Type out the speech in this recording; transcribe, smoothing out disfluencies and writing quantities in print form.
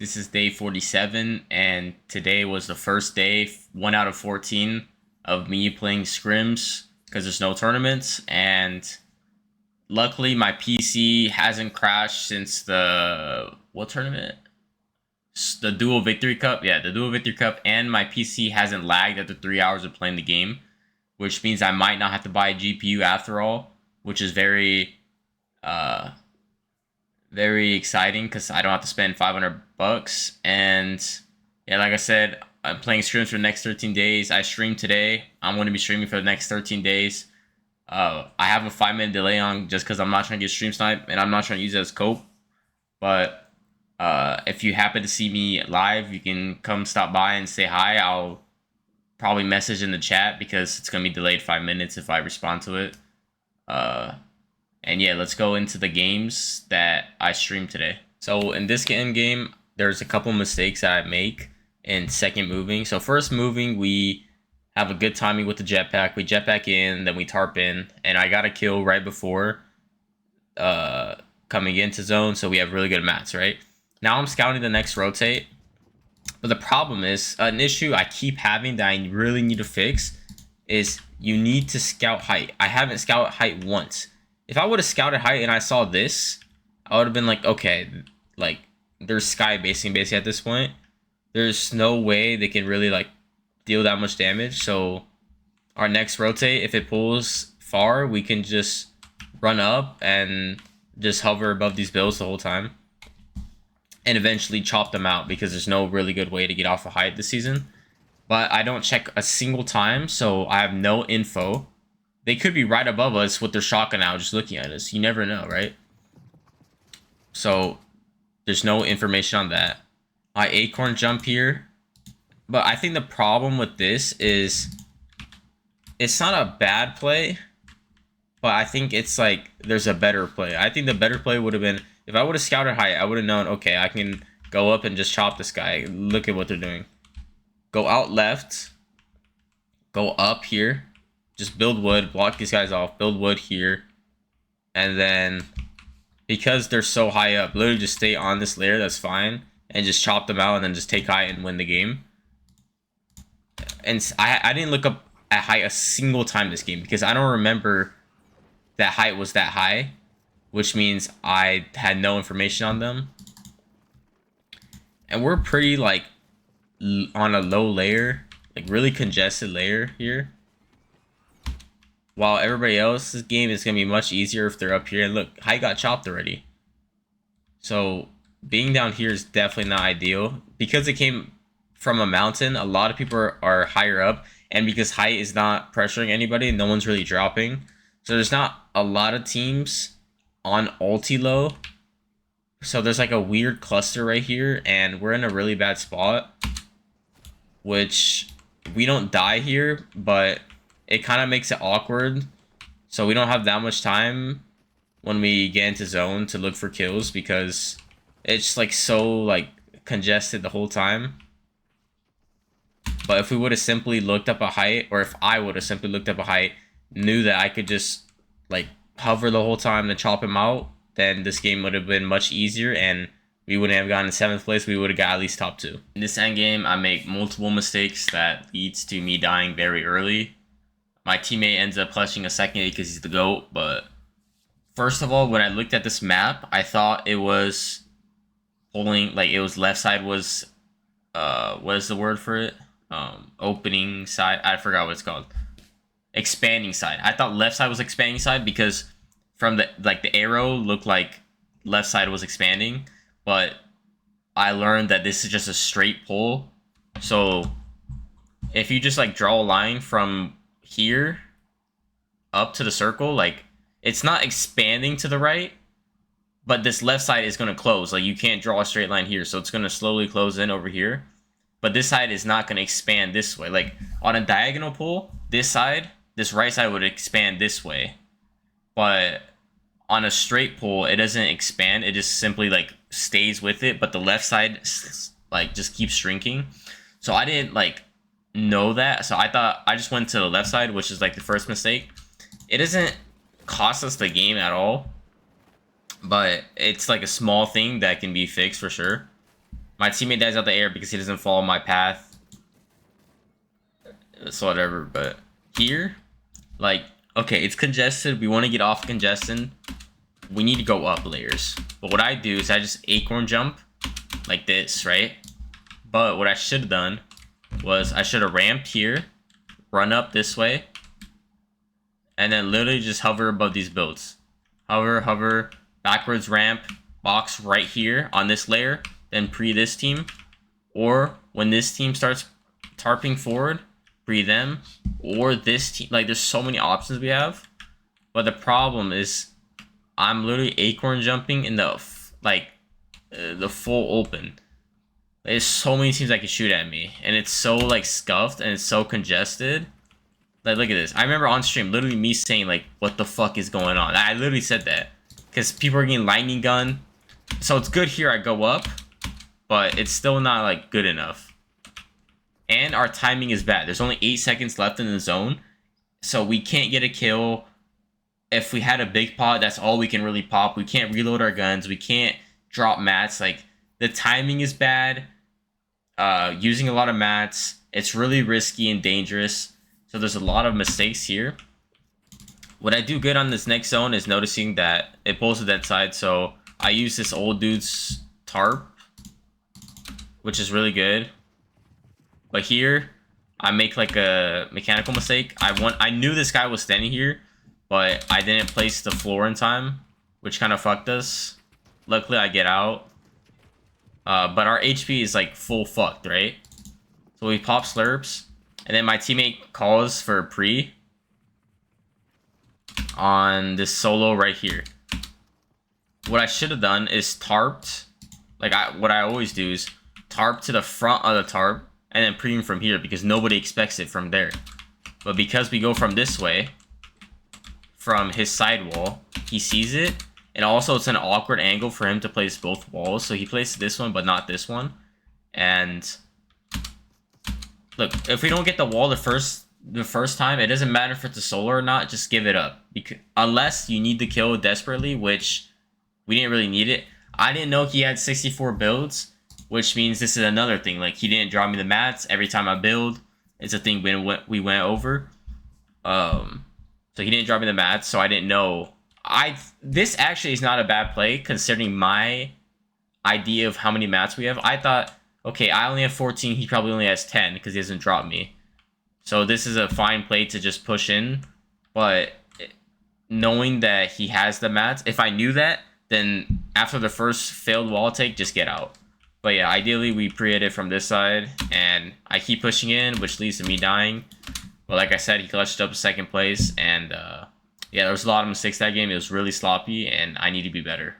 This is day 47, and today was the first day, 1 out of 14, of me playing scrims because there's no tournaments. And luckily, my PC hasn't crashed since the what tournament? The Dual Victory Cup. Yeah, the Dual Victory Cup, and my PC hasn't lagged after 3 hours of playing the game, which means I might not have to buy a GPU after all, which is uh, very exciting because I don't have to spend 500 bucks. And yeah, like I said, I'm playing streams for the next 13 days. I streamed today. I'm going to be streaming for the next 13 days. I have a 5 minute delay on just because I'm not trying to get stream snipe and I'm not trying to use it as cope. But if you happen to see me live, you can come stop by and say hi. I'll probably message in the chat because it's going to be delayed 5 minutes if I respond to it. And yeah, let's go into the games that I streamed today. So in this game, there's a couple mistakes that I make in second moving. So first moving, we have a good timing with the jetpack. We jetpack in, then we tarp in, and I got a kill right before coming into zone, so we have really good mats, right? Now I'm scouting the next rotate, but the problem is, an issue I keep having that I really need to fix is you need to scout height. I haven't scouted height once. If I would have scouted height and I saw this, I would have been like, okay, like, there's sky basing basically at this point. There's no way they can really, like, deal that much damage. So our next rotate, if it pulls far, we can just run up and just hover above these builds the whole time. And eventually chop them out because there's no really good way to get off of height this season. But I don't check a single time, so I have no info. They could be right above us with their shotgun out just looking at us. You never know, right? So there's no information on that. I acorn jump here. But I think the problem with this is it's not a bad play, but I think it's like there's a better play. I think the better play would have been if I would have scouted height, I would have known, okay, I can go up and just chop this guy. Look at what they're doing. Go out left. Go up here. Just build wood, block these guys off, build wood here. And then, because they're so high up, literally just stay on this layer, that's fine. And just chop them out and then just take height and win the game. And I didn't look up at height a single time this game because I don't remember that height was that high. Which means I had no information on them. And we're pretty, like, on a low layer. Like, really congested layer here. While everybody else's game is going to be much easier if they're up here. And look, height got chopped already. So, being down here is definitely not ideal. Because it came from a mountain, a lot of people are higher up. And because height is not pressuring anybody, no one's really dropping. So, there's not a lot of teams on ulti low. So, there's like a weird cluster right here. And we're in a really bad spot. Which, we don't die here, but it kind of makes it awkward. So we don't have that much time when we get into zone to look for kills because it's like so like congested the whole time. But if we would have simply looked up a height, or if I would have simply looked up a height, knew that I could just like hover the whole time to chop him out, then this game would have been much easier and we wouldn't have gotten 7th place. We would have got at least top 2. In this end game, I make multiple mistakes that leads to me dying very early. My teammate ends up clutching a second because he's the GOAT. But first of all, when I looked at this map, I thought it was pulling, like it was left side was, what is the word for it? Opening side. I forgot what it's called. Expanding side. I thought left side was expanding side because from the, like the arrow looked like left side was expanding. But I learned that this is just a straight pull. So if you just like draw a line from here up to the circle, like it's not expanding to the right, but this left side is going to close. Like you can't draw a straight line here, so it's going to slowly close in over here. But this side is not going to expand this way. Like on a diagonal pull, this side, this right side would expand this way. But on a straight pull, it doesn't expand. It just simply like stays with it, but the left side like just keeps shrinking. So I didn't like know that, so I thought I just went to the left side, which is like the first mistake. It doesn't cost us the game at all, but it's like a small thing that can be fixed for sure. My teammate dies out the air because he doesn't follow my path. It's whatever, but here, like, okay, it's congested. We want to get off congestion. We need to go up layers. But what I do is I just acorn jump like this, right? But what I should have done was I should have ramped here, run up this way, and then literally just hover above these builds. Hover, backwards ramp, box right here on this layer, then pre this team. Or when this team starts tarping forward, pre them. Or this team. Like, there's so many options we have. But the problem is I'm literally acorn jumping in the, the full open. There's so many teams that can shoot at me. And it's so, like, scuffed and it's so congested. Like, look at this. I remember on stream, literally me saying, like, what the fuck is going on? I literally said that. Because people are getting lightning gun. So it's good here I go up. But it's still not, like, good enough. And our timing is bad. There's only 8 seconds left in the zone. So we can't get a kill. If we had a big pot, that's all we can really pop. We can't reload our guns. We can't drop mats. Like, the timing is bad. Using a lot of mats. It's really risky and dangerous. So there's a lot of mistakes here. What I do good on this next zone is noticing that it pulls to that side. So I use this old dude's tarp, which is really good. But here, I make like a mechanical mistake. I knew this guy was standing here, but I didn't place the floor in time, which kind of fucked us. Luckily, I get out. But our HP is like full fucked, right? So we pop slurps. And then my teammate calls for a pre on this solo right here. What I should have done is tarped. Like, what I always do is tarp to the front of the tarp and then pre from here because nobody expects it from there. But because we go from this way, from his side wall, he sees it. And also it's an awkward angle for him to place both walls. So he placed this one, but not this one. And look, if we don't get the wall the first time, it doesn't matter if it's a solo or not. Just give it up, because unless you need the kill desperately, which we didn't really need it. I didn't know he had 64 builds, which means this is another thing. Like, he didn't draw me the mats every time I build. It's a thing we went over. So he didn't draw me the mats, so I didn't know. This actually is not a bad play considering my idea of how many mats we have. I thought, okay, I only have 14. He probably only has 10 because he doesn't drop me. So this is a fine play to just push in. But knowing that he has the mats, if I knew that, then after the first failed wall take, just get out. But yeah, ideally we pre-hit it from this side. And I keep pushing in, which leads to me dying. But like I said, he clutched up second place. And yeah, there was a lot of mistakes that game. It was really sloppy, and I need to be better.